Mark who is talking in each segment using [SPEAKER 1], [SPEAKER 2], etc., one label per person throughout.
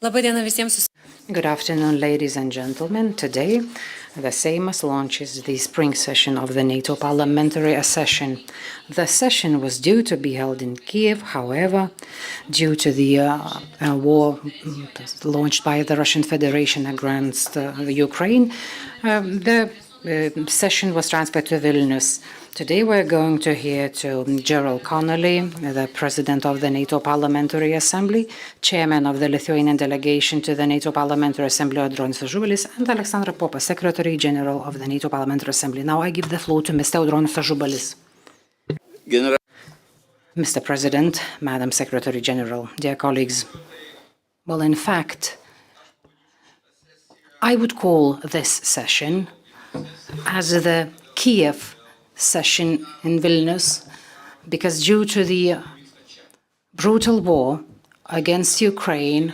[SPEAKER 1] Labadiena visiems.
[SPEAKER 2] Good afternoon, ladies and gentlemen. Today, the Seimas launches the spring session of the NATO Parliamentary Session. The session was due to be held in Kiev. However, due to the war launched by the Russian Federation against Ukraine, the session was transferred to Vilnius. Today we're going to hear to Gerald Connolly, the President of the NATO Parliamentary Assembly, Chairman of the Lithuanian delegation to the NATO Parliamentary Assembly, Audronis Ažubalis, and Aleksandras Popas, Secretary General of the NATO Parliamentary Assembly. Now I give the floor to Mr. Audronis Ažubalis. Mr. President, Madam Secretary General, dear colleagues, well, in fact, I would call this session as the Kiev session in Vilnius, because due to the brutal war against Ukraine,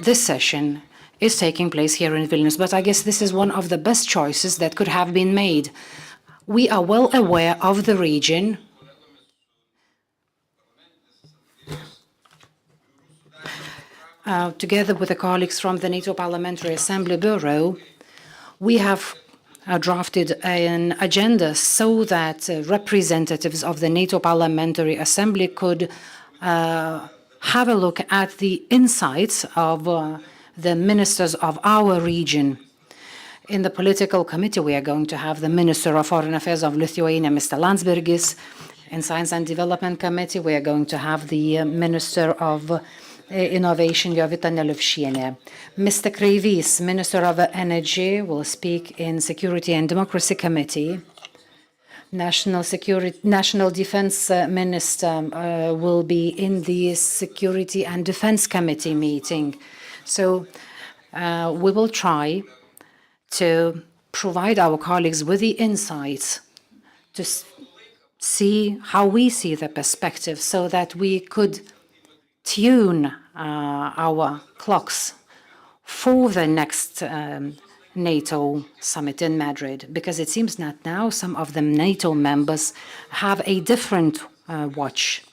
[SPEAKER 2] this session is taking place here in Vilnius. But I guess this is one of the best choices that could have been made. We are well aware of the region. Together with the colleagues from the NATO Parliamentary Assembly Bureau, we have drafted an agenda so that representatives of the NATO Parliamentary Assembly could have a look at the insights of the ministers of our region. In the political committee, we are going to have the Minister of Foreign Affairs of Lithuania, Mr. Landsbergis. In Science and Development Committee, we are going to have the Minister of Innovation, Jovita Neliuvšienė. Mr. Kreivys, Minister of Energy, will speak in Security and Democracy Committee. National Defense Minister will be in the Security and Defense Committee meeting. So we will try to provide our colleagues with the insights to see how we see the perspective so that we could tune our clocks for the next NATO summit in Madrid, because it seems that now some of the NATO members have a different watch.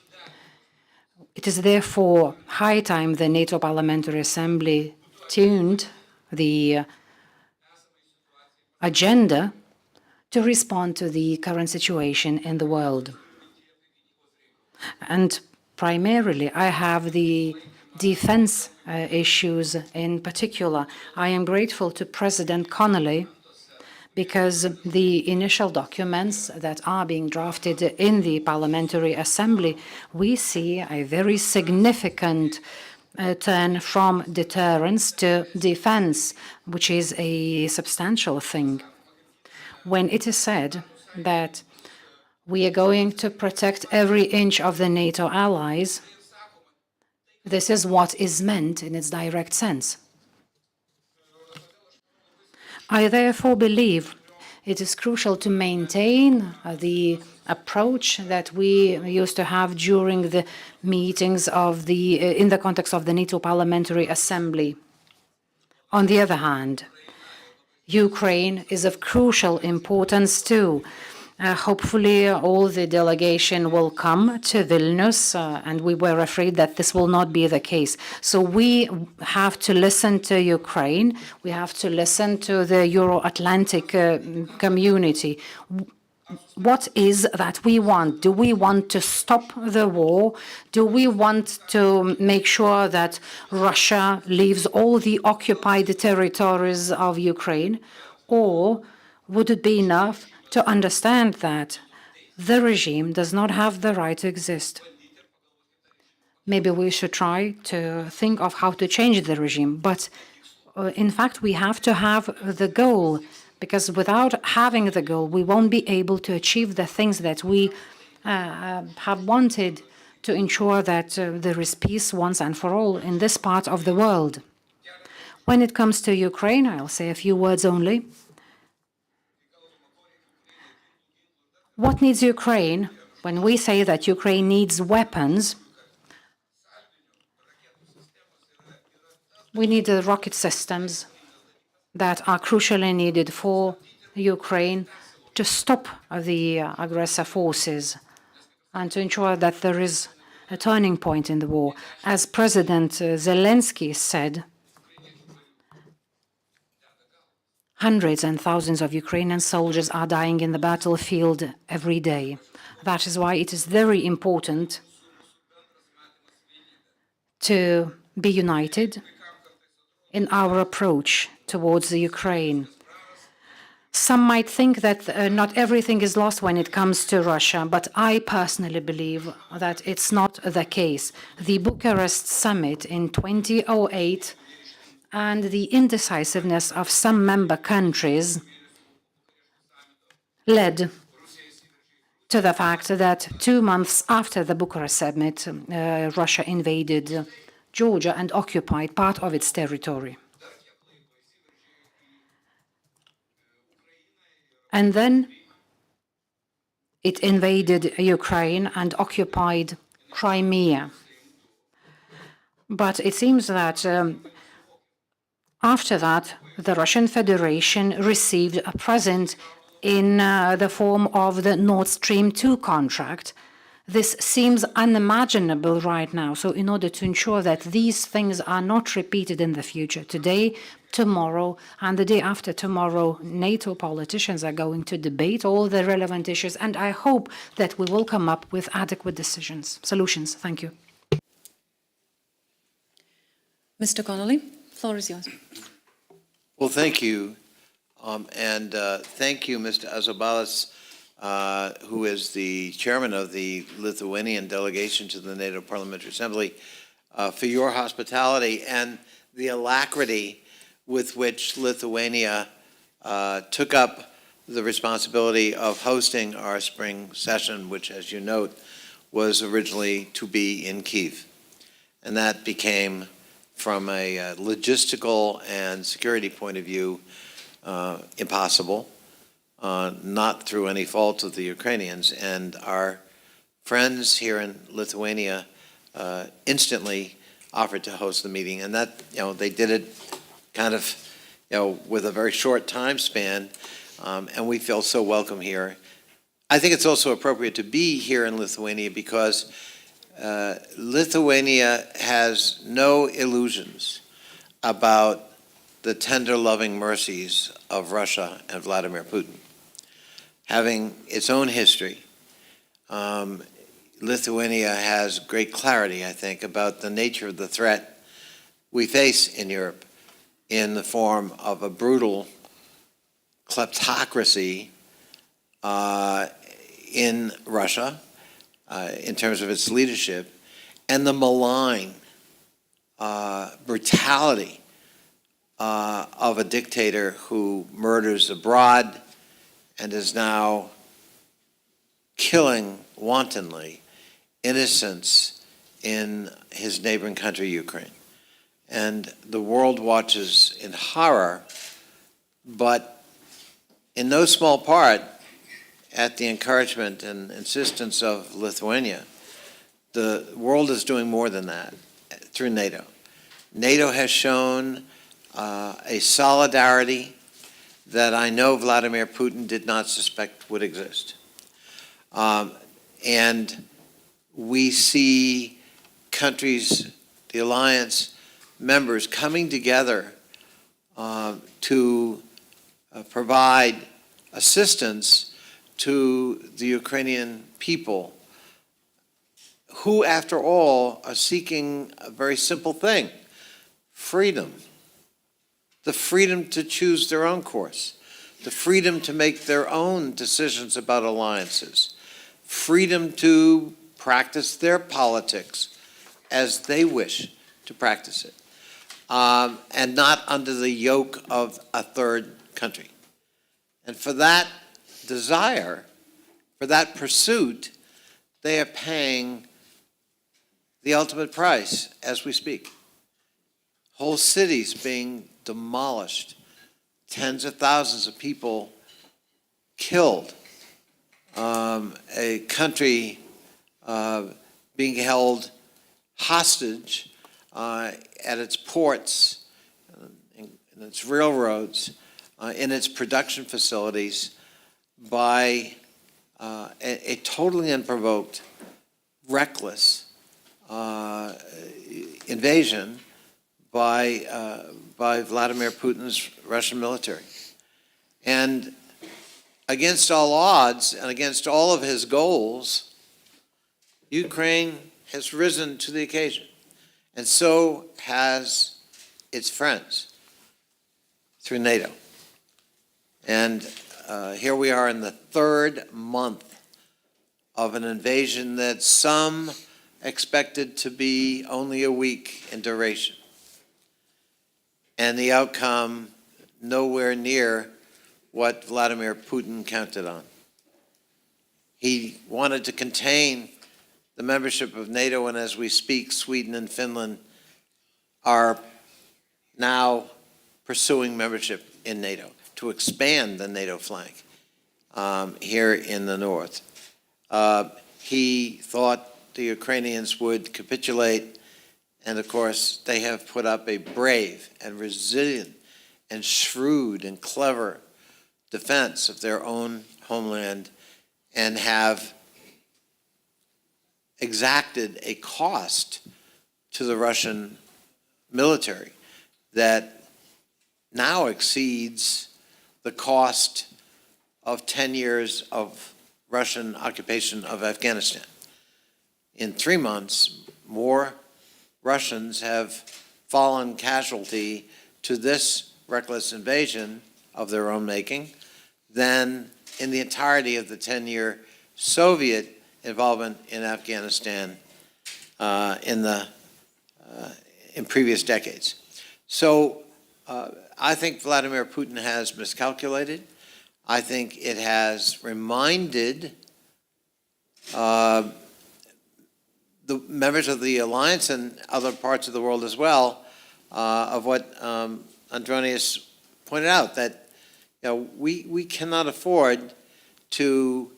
[SPEAKER 2] It is therefore high time the NATO Parliamentary Assembly tuned the agenda to respond to the current situation in the world. And primarily, I have the defense issues in particular. I am grateful to President Connolly because the initial documents that are being drafted in the Parliamentary Assembly, we see a very significant turn from deterrence to defense, which is a substantial thing. When it is said that we are going to protect every inch of the NATO allies, this is what is meant in its direct sense. I therefore believe it is crucial to maintain the approach that we used to have during the meetings of in the context of the NATO Parliamentary Assembly. On the other hand, Ukraine is of crucial importance too. Hopefully, all the delegation will come to Vilnius, and we were afraid that this will not be the case. So we have to listen to Ukraine. We have to listen to the Euro-Atlantic community. What is that we want? Do we want to stop the war? Do we want to make sure that Russia leaves all the occupied territories of Ukraine? Or would it be enough to understand that the regime does not have the right to exist? Maybe we should try to think of how to change the regime. But in fact, we have to have the goal, because without having the goal, we won't be able to achieve the things that we have wanted to ensure that there is peace once and for all in this part of the world. When it comes to Ukraine, I'll say a few words only. What needs Ukraine? When we say that Ukraine needs weapons, we need the rocket systems that are crucially needed for Ukraine to stop the aggressor forces and to ensure that there is a turning point in the war. As President Zelensky said, hundreds and thousands of Ukrainian soldiers are dying in the battlefield every day. That is why it is very important to be united in our approach towards the Ukraine. Some might think that not everything is lost when it comes to Russia, but I personally believe that it's not the case. The Bucharest summit in 2008 and the indecisiveness of some member countries led to the fact that 2 months after the Bucharest summit, Russia invaded Georgia and occupied part of its territory. And then it invaded Ukraine and occupied Crimea. But it seems that after that, the Russian Federation received a present in the form of the Nord Stream 2 contract. This seems unimaginable right now. So in order to ensure that these things are not repeated in the future, today, tomorrow, and the day after tomorrow, NATO politicians are going to debate all the relevant issues, and I hope that we will come up with adequate solutions. Thank you.
[SPEAKER 1] Mr. Connolly, floor is yours.
[SPEAKER 3] Well, thank you. Thank you, Mr. Azobalis, who is the chairman of the Lithuanian delegation to the NATO Parliamentary Assembly, for your hospitality and the alacrity with which Lithuania took up the responsibility of hosting our spring session, which, as you note, was originally to be in Kyiv. And that became, from a logistical and security point of view, impossible, not through any fault of the Ukrainians. And our friends here in Lithuania instantly offered to host the meeting. And that, they did it kind of, with a very short time span, and we feel so welcome here. I think it's also appropriate to be here in Lithuania because Lithuania has no illusions about the tender, loving mercies of Russia and Vladimir Putin. Having its own history, Lithuania has great clarity, I think, about the nature of the threat we face in Europe in the form of a brutal kleptocracy in Russia, in terms of its leadership, and the malign brutality of a dictator who murders abroad and is now killing wantonly innocents in his neighboring country, Ukraine. And the world watches in horror, but in no small part, at the encouragement and insistence of Lithuania, the world is doing more than that through NATO. NATO has shown a solidarity that I know Vladimir Putin did not suspect would exist. And we see countries, the alliance members, coming together to provide assistance to the Ukrainian people, who, after all, are seeking a very simple thing: freedom. The freedom to choose their own course, the freedom to make their own decisions about alliances, freedom to practice their politics as they wish to practice it, and not under the yoke of a third country. And for that desire, for that pursuit, they are paying the ultimate price as we speak. Whole cities being demolished, tens of thousands of people killed, a country being held hostage at its ports, in its railroads, in its production facilities by a totally unprovoked, reckless invasion by Vladimir Putin's Russian military. And against all odds and against all of his goals, Ukraine has risen to the occasion, and so has its friends through NATO. And here we are in the third month of an invasion that some expected to be only a week in duration. And the outcome nowhere near what Vladimir Putin counted on. He wanted to contain the membership of NATO, and as we speak, Sweden and Finland are now pursuing membership in NATO, to expand the NATO flank here in the north. He thought the Ukrainians would capitulate, and of course they have put up a brave and resilient and shrewd and clever defense of their own homeland, and have exacted a cost to the Russian military that now exceeds the cost of 10 years of Russian occupation of Afghanistan. In 3 months, more Russians have fallen casualty to this reckless invasion of their own making than in the entirety of the 10-year Soviet involvement in Afghanistan in previous decades. So I think Vladimir Putin has miscalculated. I think it has reminded the members of the alliance and other parts of the world as well of what Andronius pointed out, that we cannot afford to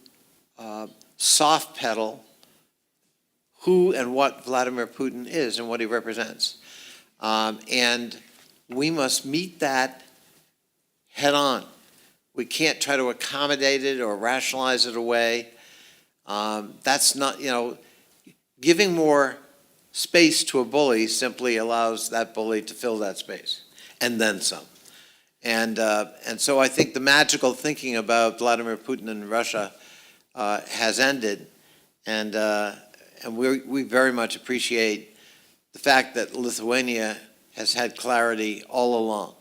[SPEAKER 3] soft pedal who and what Vladimir Putin is and what he represents. And we must meet that head on. We can't try to accommodate it or rationalize it away. That's not, giving more space to a bully simply allows that bully to fill that space, and then some. And so I think the magical thinking about Vladimir Putin and Russia has ended, and we very much appreciate the fact that Lithuania has had clarity all along.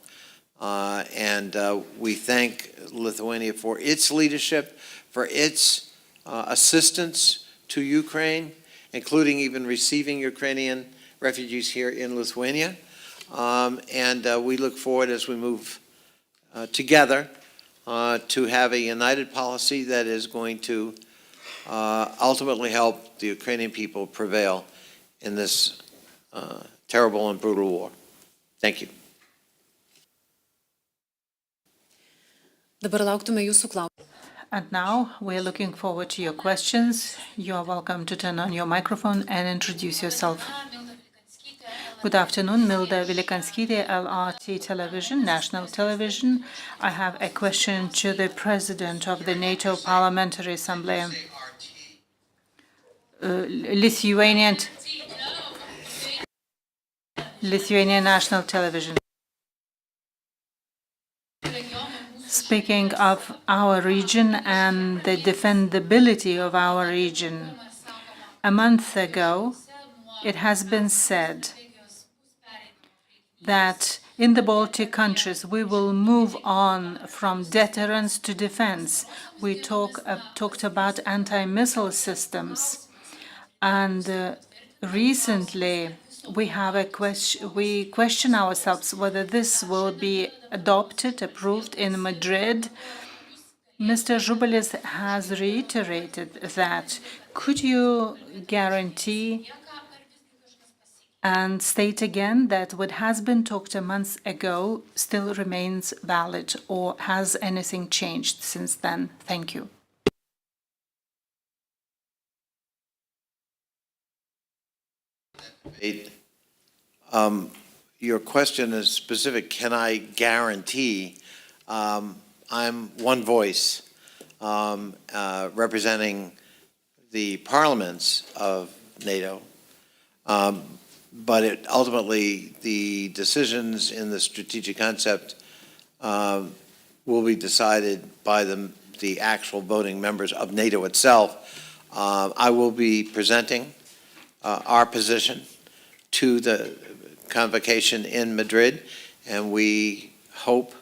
[SPEAKER 3] And we thank Lithuania for its leadership, for its assistance to Ukraine, including even receiving Ukrainian refugees here in Lithuania. And we look forward as we move together to have a united policy that is going to ultimately help the Ukrainian people prevail in this terrible and brutal war. Thank you.
[SPEAKER 1] Dabar lauktume jūsų klausimų.
[SPEAKER 4] And now we're looking forward to your questions. You are welcome to turn on your microphone and introduce yourself. Good afternoon, Milda Vilikanskytė, LRT Television, National Television. I have a question to the President of the NATO Parliamentary Assembly. Lithuanian National Television. Speaking of our region and the defendability of our region, a month ago it has been said that in the Baltic countries we will move on from deterrence to defense. We talked about anti-missile systems, and recently we question ourselves whether this will be adopted, approved in Madrid. Mr. Zhubalis has reiterated that. Could you guarantee and state again that what has been talked a month ago still remains valid, or has anything changed since then? Thank you.
[SPEAKER 3] Your question is specific. Can I guarantee? I'm one voice representing the parliaments of NATO. But ultimately, the decisions in the strategic concept will be decided by the actual voting members of NATO itself. I will be presenting our position to the convocation in Madrid, and we hope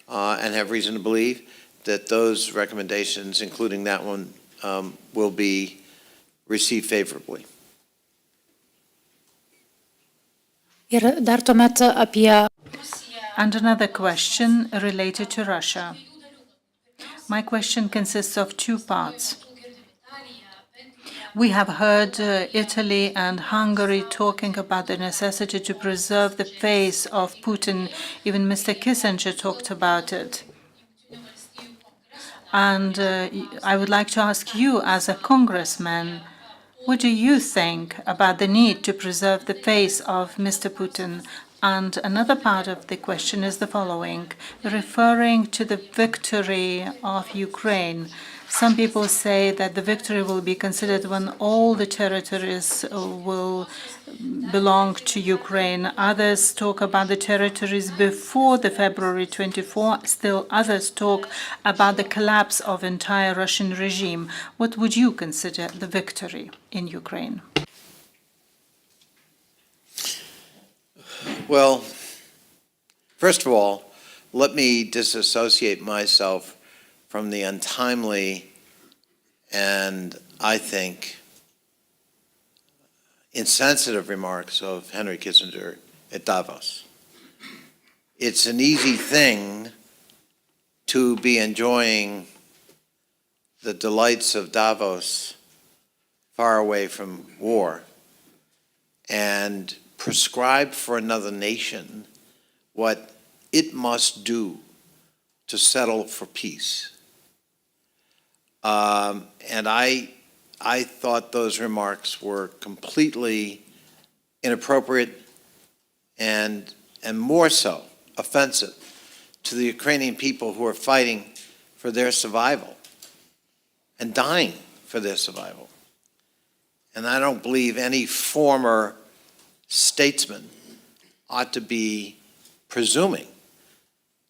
[SPEAKER 3] and have reason to believe that those recommendations, including that one, will be received favorably.
[SPEAKER 2] Ir dar tuomet apie
[SPEAKER 4] And another question related to Russia. My question consists of two parts. We have heard Italy and Hungary talking about the necessity to preserve the face of Putin. Even Mr. Kissinger talked about it. And I would like to ask you, as a congressman, what do you think about the need to preserve the face of Mr. Putin? And another part of the question is the following. Referring to the victory of Ukraine, some people say that the victory will be considered when all the territories will belong to Ukraine. Others talk about the territories before the February 24. Still others talk about the collapse of entire Russian regime. What would you consider the victory in Ukraine?
[SPEAKER 3] Well, first of all, let me disassociate myself from the untimely and, I think, insensitive remarks of Henry Kissinger at Davos. It's an easy thing to be enjoying the delights of Davos far away from war and prescribe for another nation what it must do to settle for peace. And I thought those remarks were completely inappropriate and more so offensive to the Ukrainian people who are fighting for their survival and dying for their survival. And I don't believe any former statesman ought to be presuming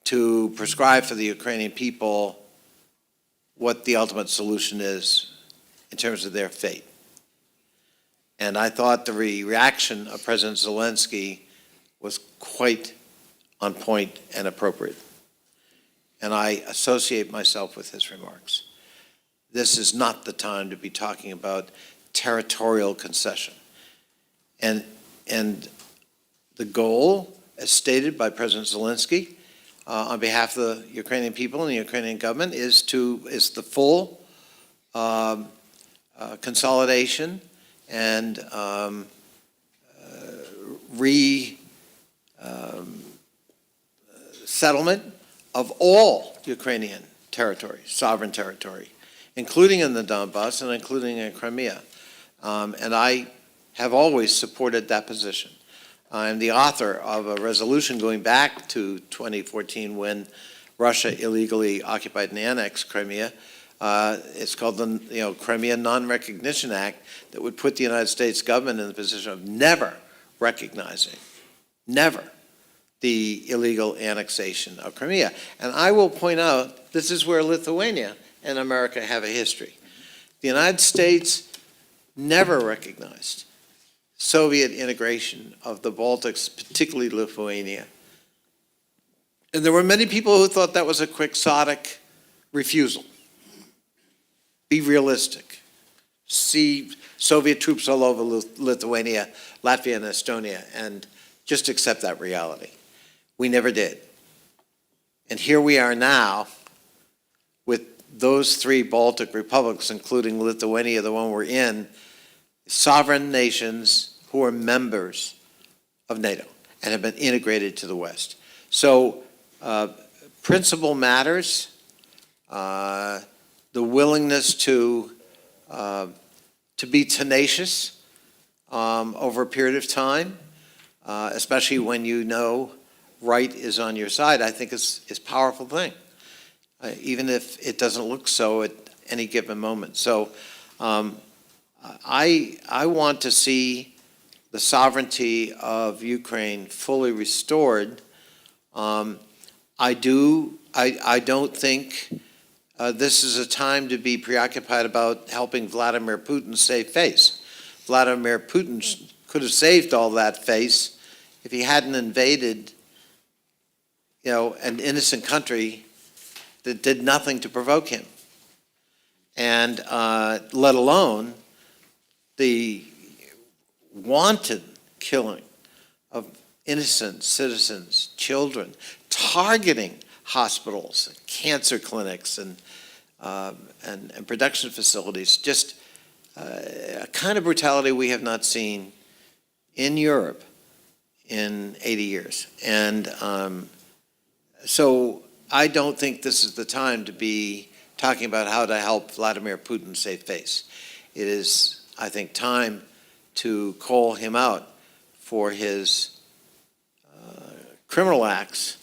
[SPEAKER 3] to prescribe for the Ukrainian people what the ultimate solution is in terms of their fate. And I thought the reaction of President Zelensky was quite on point and appropriate. And I associate myself with his remarks. This is not the time to be talking about territorial concession. And the goal, as stated by President Zelensky, on behalf of the Ukrainian people and the Ukrainian government, is the full consolidation and settlement of all Ukrainian territory, sovereign territory, including in the Donbass and including in Crimea. And I have always supported that position. I'm the author of a resolution going back to 2014 when Russia illegally occupied and annexed Crimea. It's called the Crimea Non-Recognition Act that would put the United States government in the position of never recognizing, the illegal annexation of Crimea. And I will point out, this is where Lithuania and America have a history. The United States never recognized Soviet integration of the Baltics, particularly Lithuania. And there were many people who thought that was a quixotic refusal. Be realistic. See Soviet troops all over Lithuania, Latvia, and Estonia, and just accept that reality. We never did. And here we are now with those three Baltic republics, including Lithuania, the one we're in, sovereign nations who are members of NATO and have been integrated to the West. So principle matters. The willingness to be tenacious over a period of time, especially when you know right is on your side, I think is a powerful thing, even if it doesn't look so at any given moment. So I want to see the sovereignty of Ukraine fully restored, I don't think this is a time to be preoccupied about helping Vladimir Putin save face. Vladimir Putin could have saved all that face if he hadn't invaded, an innocent country that did nothing to provoke him. And let alone the wanton killing of innocent citizens, children, targeting hospitals, cancer clinics, and production facilities. Just a kind of brutality we have not seen in Europe in 80 years. And so I don't think this is the time to be talking about how to help Vladimir Putin save face. It is, I think, time to call him out for his criminal acts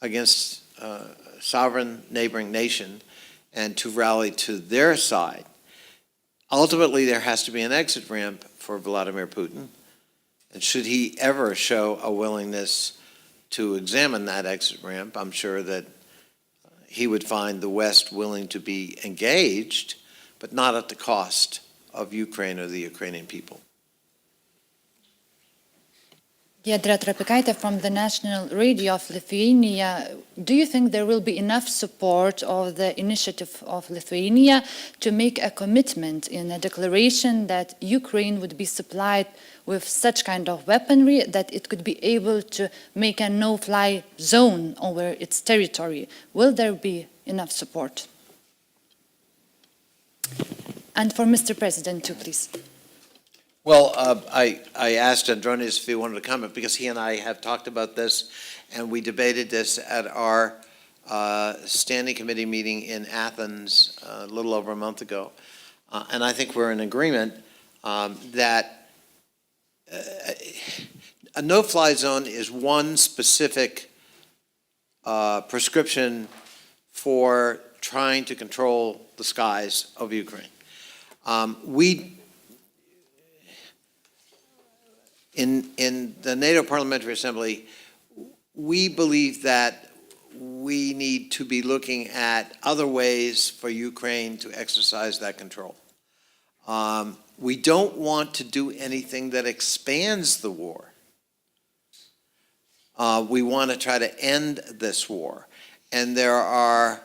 [SPEAKER 3] against a sovereign neighboring nation and to rally to their side. Ultimately, there has to be an exit ramp for Vladimir Putin. And should he ever show a willingness to examine that exit ramp, I'm sure that he would find the West willing to be engaged, but not at the cost of Ukraine or the Ukrainian people.
[SPEAKER 1] Giedra Trapikaitė from the National Radio of Lithuania. Do you think there will be enough support of the initiative of Lithuania to make a commitment in a declaration that Ukraine would be supplied with such kind of weaponry that it could be able to make a no-fly zone over its territory? Will there be enough support? And for Mr. President too, please.
[SPEAKER 3] Well, I asked Andronis if he wanted to comment because he and I have talked about this and we debated this at our standing committee meeting in Athens a little over a month ago. And I think we're in agreement that a no-fly zone is one specific prescription for trying to control the skies of Ukraine. In the NATO Parliamentary Assembly, we believe that we need to be looking at other ways for Ukraine to exercise that control. We don't want to do anything that expands the war. We want to try to end this war. And there are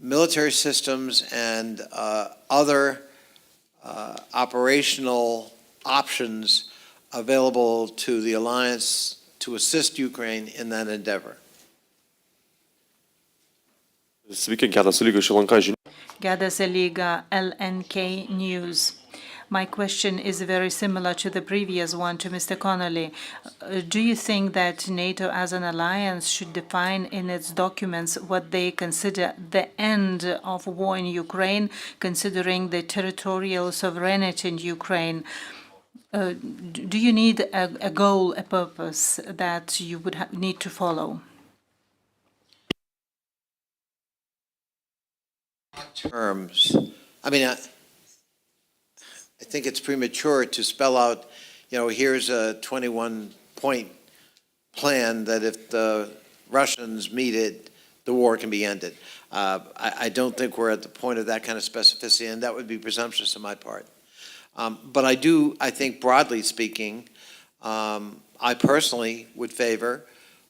[SPEAKER 3] military systems and other operational options available to the alliance to assist Ukraine in that endeavor.
[SPEAKER 5] Sveiki, Gedas Lyga iš LNK žinių.
[SPEAKER 4] Gedas Lyga, LNK News. My question is very similar to the previous one, to Mr. Connolly. Do you think that NATO as an alliance should define in its documents what they consider the end of war in Ukraine, considering the territorial sovereignty in Ukraine? Do you need a goal, a purpose that you would need to follow?
[SPEAKER 3] Terms. I mean, I think it's premature to spell out, here's a 21-point plan that if the Russians meet it, the war can be ended. I don't think we're at the point of that kind of specificity, and that would be presumptuous on my part. But I think broadly speaking, I personally would favor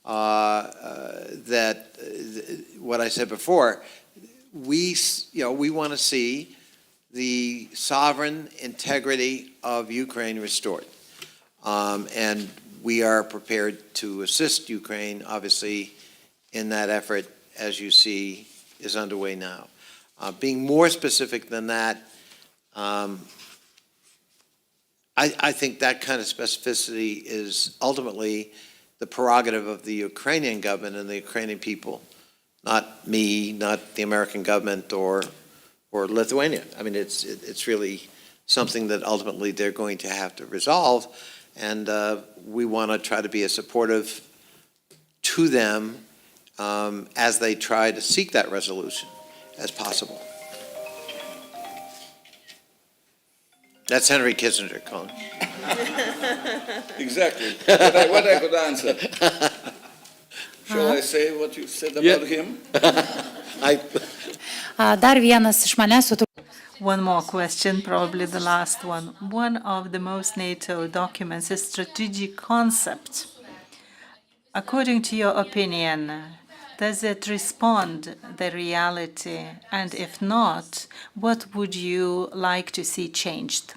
[SPEAKER 3] that what I said before, we want to see the sovereign integrity of Ukraine restored. And we are prepared to assist Ukraine, obviously, in that effort, as you see, is underway now. Being more specific than that, I think that kind of specificity is ultimately the prerogative of the Ukrainian government and the Ukrainian people, not me, not the American government or Lithuania. I mean, it's really something that ultimately they're going to have to resolve, and we want to try to be as supportive to them as they try to seek that resolution as possible. That's Henry Kissinger, Colin.
[SPEAKER 6] Exactly. What I could answer. Shall I say what you said about him?
[SPEAKER 3] I,
[SPEAKER 2] Dar vienas iš manęs su
[SPEAKER 4] One more question, probably the last one. One of the most NATO documents is strategic concept. According to your opinion, does it respond the reality? And if not, what would you like to see changed?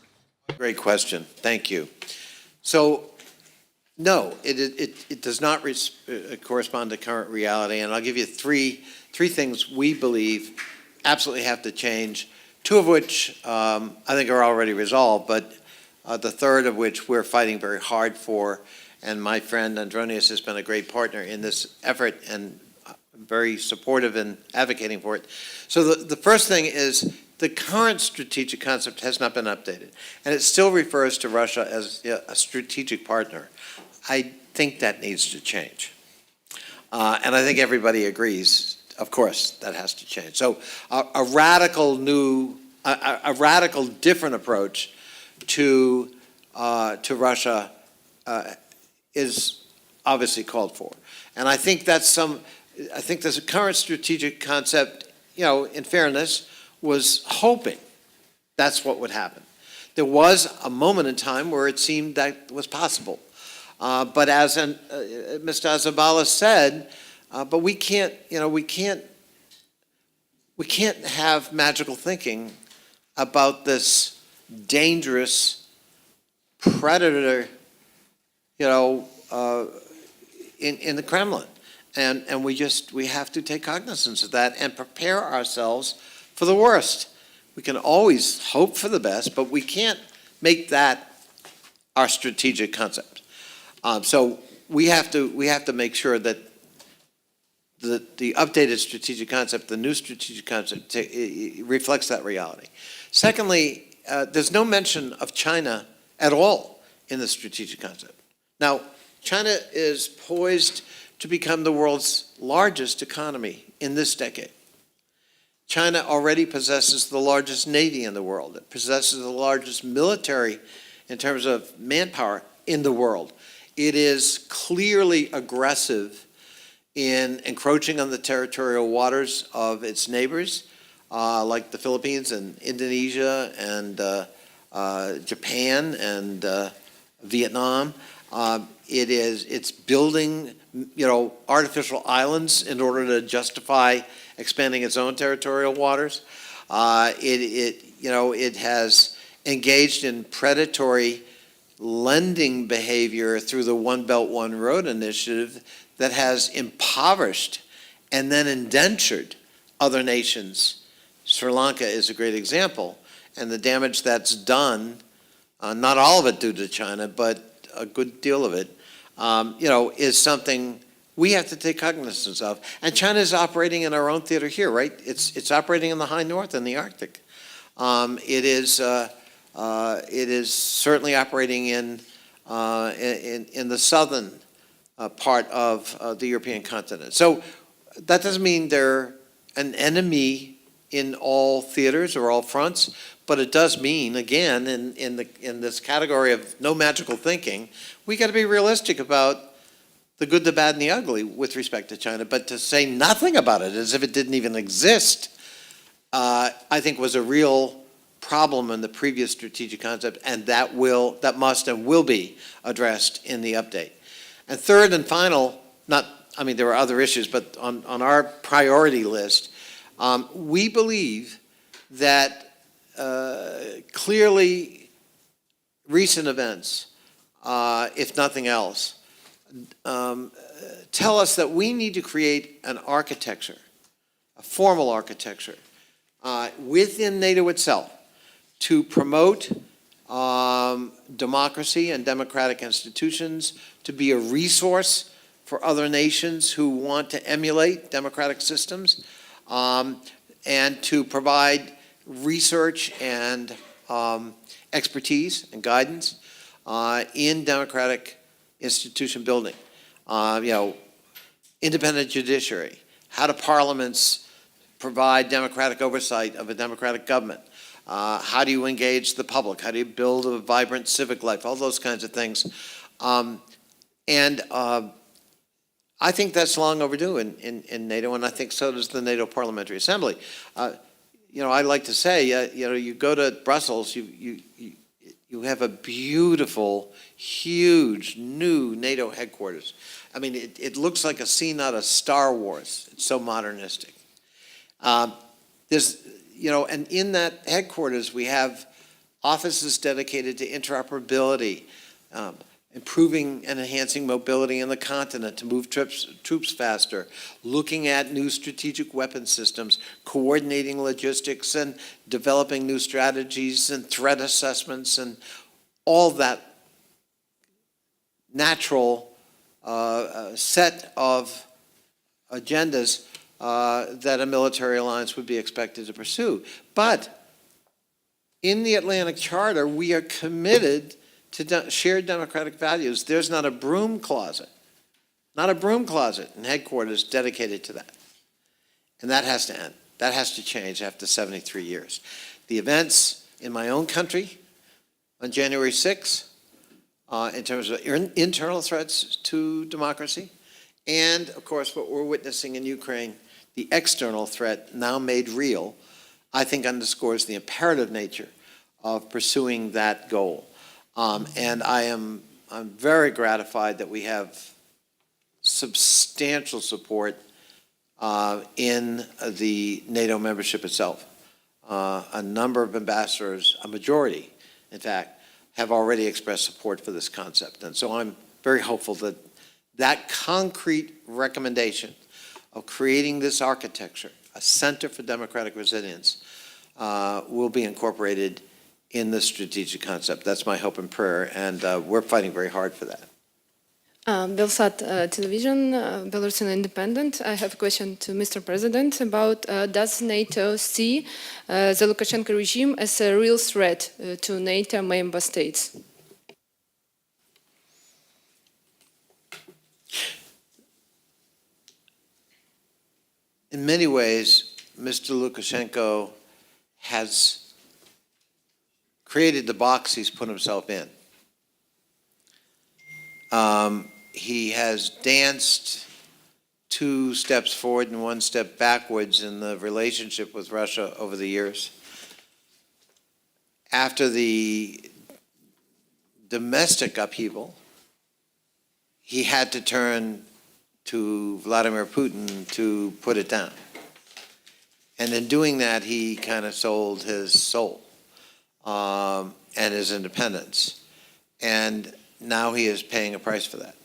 [SPEAKER 3] Great question. Thank you. So, no, it does not correspond to current reality, and I'll give you three things we believe absolutely have to change, two of which I think are already resolved, but the third of which we're fighting very hard for, and my friend Andronius has been a great partner in this effort and very supportive in advocating for it. So the first thing is the current strategic concept has not been updated, and it still refers to Russia as a strategic partner. I think that needs to change. And I think everybody agrees, of course, that has to change. So a radical different approach to Russia is obviously called for. And I think there's a current strategic concept, in fairness, was hoping that's what would happen. There was a moment in time where it seemed that was possible. But as Mr. Zabala said, but we can't have magical thinking about this dangerous predator, in the Kremlin. And we have to take cognizance of that and prepare ourselves for the worst. We can always hope for the best, but we can't make that our strategic concept. So we have to make sure that the updated strategic concept, the new strategic concept, reflects that reality. Secondly, there's no mention of China at all in the strategic concept. Now, China is poised to become the world's largest economy in this decade. China already possesses the largest navy in the world. It possesses the largest military in terms of manpower in the world. It is clearly aggressive in encroaching on the territorial waters of its neighbors, like the Philippines and Indonesia and Japan and Vietnam. It's building, artificial islands in order to justify expanding its own territorial waters. It has engaged in predatory lending behavior through the One Belt, One Road initiative that has impoverished and then indentured other nations. Sri Lanka is a great example, and the damage that's done, not all of it due to China, but a good deal of it, is something we have to take cognizance of. And China is operating in our own theater here, right? It's operating in the high north and the Arctic. It is certainly operating in the southern part of the European continent. So that doesn't mean they're an enemy in all theaters or all fronts, but it does mean, again, in this category of no magical thinking, we got to be realistic about the good, the bad, and the ugly with respect to China. But to say nothing about it as if it didn't even exist, I think was a real problem in the previous strategic concept, and that must and will be addressed in the update. And third and final, there are other issues, but on our priority list, we believe that clearly recent events, if nothing else, tell us that we need to create an architecture, a formal architecture, within NATO itself to promote democracy and democratic institutions, to be a resource for other nations who want to emulate democratic systems, and to provide research and expertise and guidance in democratic institution building. Independent judiciary, how do parliaments provide democratic oversight of a democratic government, How do you engage the public? How do you build a vibrant civic life? All those kinds of things. I think that's long overdue in NATO, and I think so does the NATO Parliamentary Assembly. I like to say, you go to Brussels, you have a beautiful, huge, new NATO headquarters. I mean, it looks like a scene out of Star Wars. It's so modernistic. And in that headquarters, we have offices dedicated to interoperability, improving and enhancing mobility in the continent to move troops faster, looking at new strategic weapon systems, coordinating logistics and developing new strategies and threat assessments and all that natural set of agendas that a military alliance would be expected to pursue. But in the Atlantic Charter, we are committed to shared democratic values. There's not a broom closet in headquarters dedicated to that. And that has to end. That has to change after 73 years. The events in my own country on January 6th, in terms of internal threats to democracy, and of course what we're witnessing in Ukraine, the external threat now made real, I think underscores the imperative nature of pursuing that goal. And I'm very gratified that we have substantial support in the NATO membership itself. A number of ambassadors, a majority, in fact, have already expressed support for this concept. And so I'm very hopeful that that concrete recommendation of creating this architecture, a center for democratic resilience, will be incorporated in the strategic concept. That's my hope and prayer, and we're fighting very hard for that.
[SPEAKER 7] Belsat Television, Belarusian Independent. I have a question to Mr. President about does NATO see the Lukashenko regime as a real threat to NATO member states?
[SPEAKER 3] In many ways, Mr. Lukashenko has created the box he's put himself in. He has danced 2 steps forward and 1 step backwards in the relationship with Russia over the years. After the domestic upheaval, he had to turn to Vladimir Putin to put it down. And in doing that, he kind of sold his soul and his independence. And now he is paying a price for that.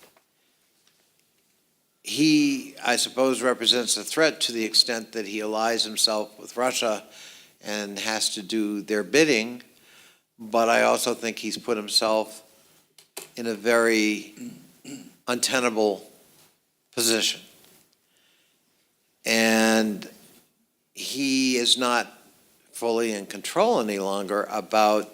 [SPEAKER 3] He, I suppose, represents a threat to the extent that he allies himself with Russia and has to do their bidding, but I also think he's put himself in a very untenable position. And he is not fully in control any longer about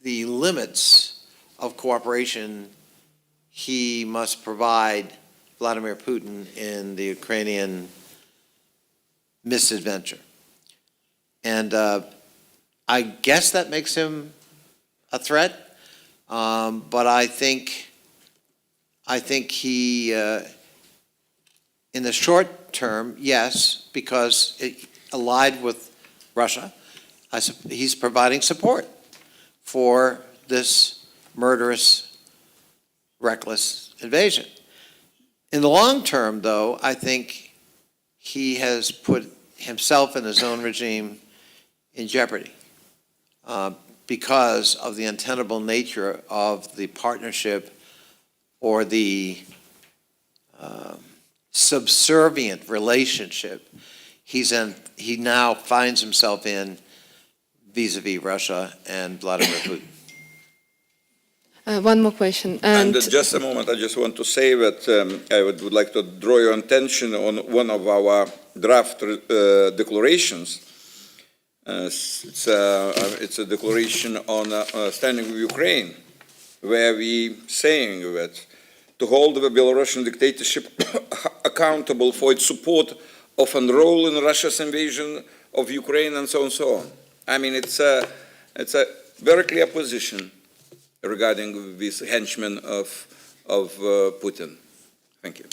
[SPEAKER 3] the limits of cooperation he must provide Vladimir Putin in the Ukrainian misadventure. And I guess that makes him a threat, but I think he, in the short term, yes, because it allied with Russia, he's providing support for this murderous, reckless invasion. In the long term, though, I think he has put himself and his own regime in jeopardy because of the untenable nature of the partnership or the subservient relationship he now finds himself in vis-a-vis Russia and Vladimir Putin.
[SPEAKER 7] One more question.
[SPEAKER 6] And just a moment, I just want to say that I would like to draw your attention on one of our draft declarations. It's a declaration on standing with Ukraine, where we saying that to hold the Belarusian dictatorship accountable for its support often role in Russia's invasion of Ukraine and so on and so on. I mean, it's a very clear position regarding this henchman of Putin. Thank you.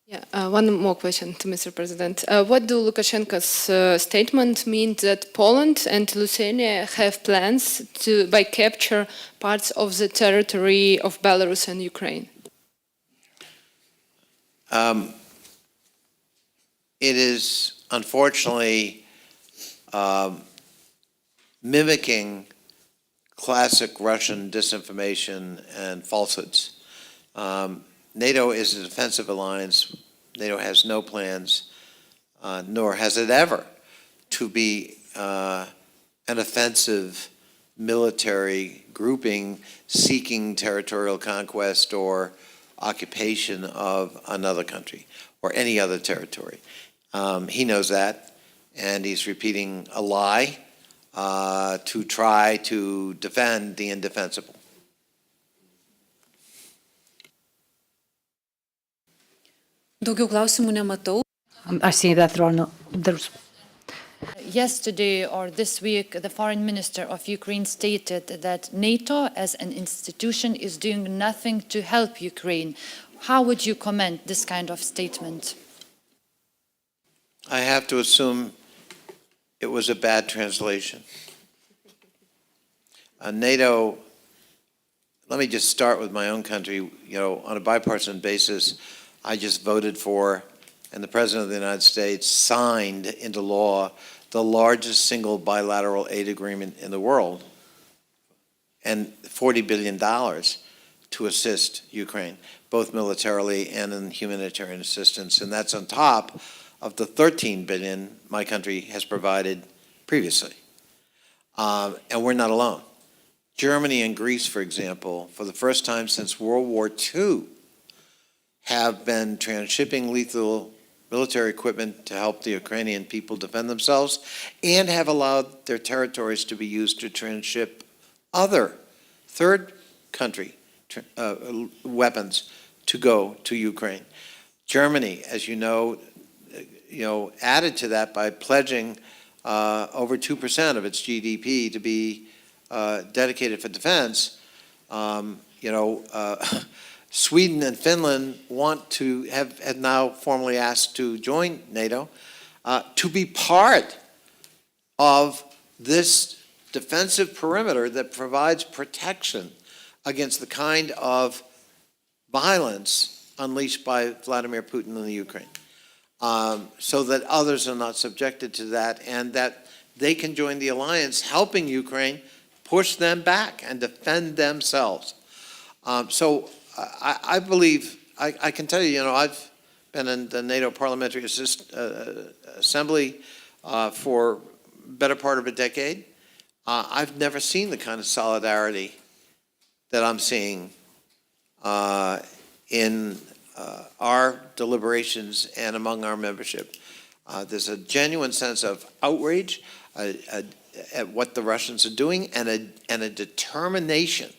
[SPEAKER 7] Yeah, one more question to Mr. President. What do Lukashenko's statement mean that Poland and Lithuania have plans to capture parts of the territory of Belarus and Ukraine?
[SPEAKER 3] It is unfortunately mimicking classic Russian disinformation and falsehoods. NATO is a defensive alliance. NATO has no plans, nor has it ever, to be an offensive military grouping seeking territorial conquest or occupation of another country or any other territory. He knows that, and he's repeating a lie to try to defend the indefensible.
[SPEAKER 8] Daugiau klausimų nematau.
[SPEAKER 2] I see that there's
[SPEAKER 1] Yesterday or this week, the foreign minister of Ukraine stated that NATO as an institution is doing nothing to help Ukraine. How would you comment this kind of statement?
[SPEAKER 3] I have to assume it was a bad translation. NATO, let me just start with my own country. You know, on a bipartisan basis, I just voted for, and the President of the United States signed into law the largest single bilateral aid agreement in the world, and $40 billion to assist Ukraine, both militarily and in humanitarian assistance. And that's on top of the $13 billion my country has provided previously. And we're not alone. Germany and Greece, for example, for the first time since World War II, have been transshipping lethal military equipment to help the Ukrainian people defend themselves, and have allowed their territories to be used to transship other third country weapons to go to Ukraine. Germany, as you know, added to that by pledging over 2% of its GDP to be dedicated for defense. Sweden and Finland have now formally asked to join NATO to be part of this defensive perimeter that provides protection against the kind of violence unleashed by Vladimir Putin in the Ukraine, so that others are not subjected to that, and that they can join the alliance, helping Ukraine push them back and defend themselves. I believe, I can tell you, I've been in the NATO Parliamentary Assembly for better part of a decade. I've never seen the kind of solidarity that I'm seeing in our deliberations and among our membership. There's a genuine sense of outrage at what the Russians are doing, and a determination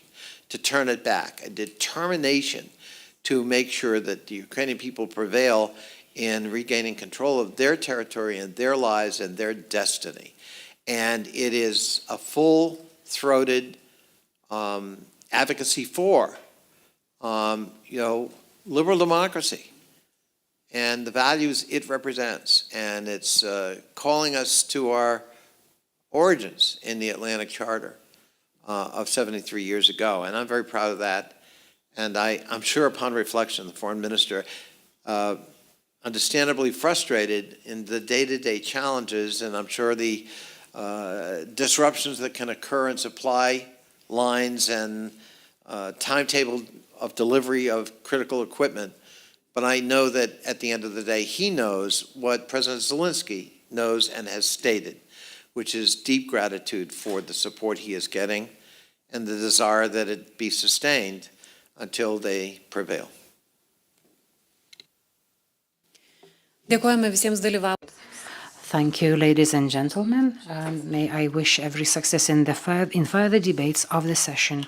[SPEAKER 3] to turn it back, a determination to make sure that the Ukrainian people prevail in regaining control of their territory and their lives and their destiny. And it is a full-throated advocacy for, liberal democracy and the values it represents. And it's calling us to our origins in the Atlantic Charter of 73 years ago, and I'm very proud of that. And I'm sure upon reflection, the foreign minister, understandably frustrated in the day-to-day challenges, and I'm sure the disruptions that can occur in supply lines and timetable of delivery of critical equipment. But I know that at the end of the day, he knows what President Zelensky knows and has stated, which is deep gratitude for the support he is getting and the desire that it be sustained until they prevail.
[SPEAKER 8] Dėkojame visiems dalyvavusiems.
[SPEAKER 2] Thank you, ladies and gentlemen. May I wish every success in further debates of the session.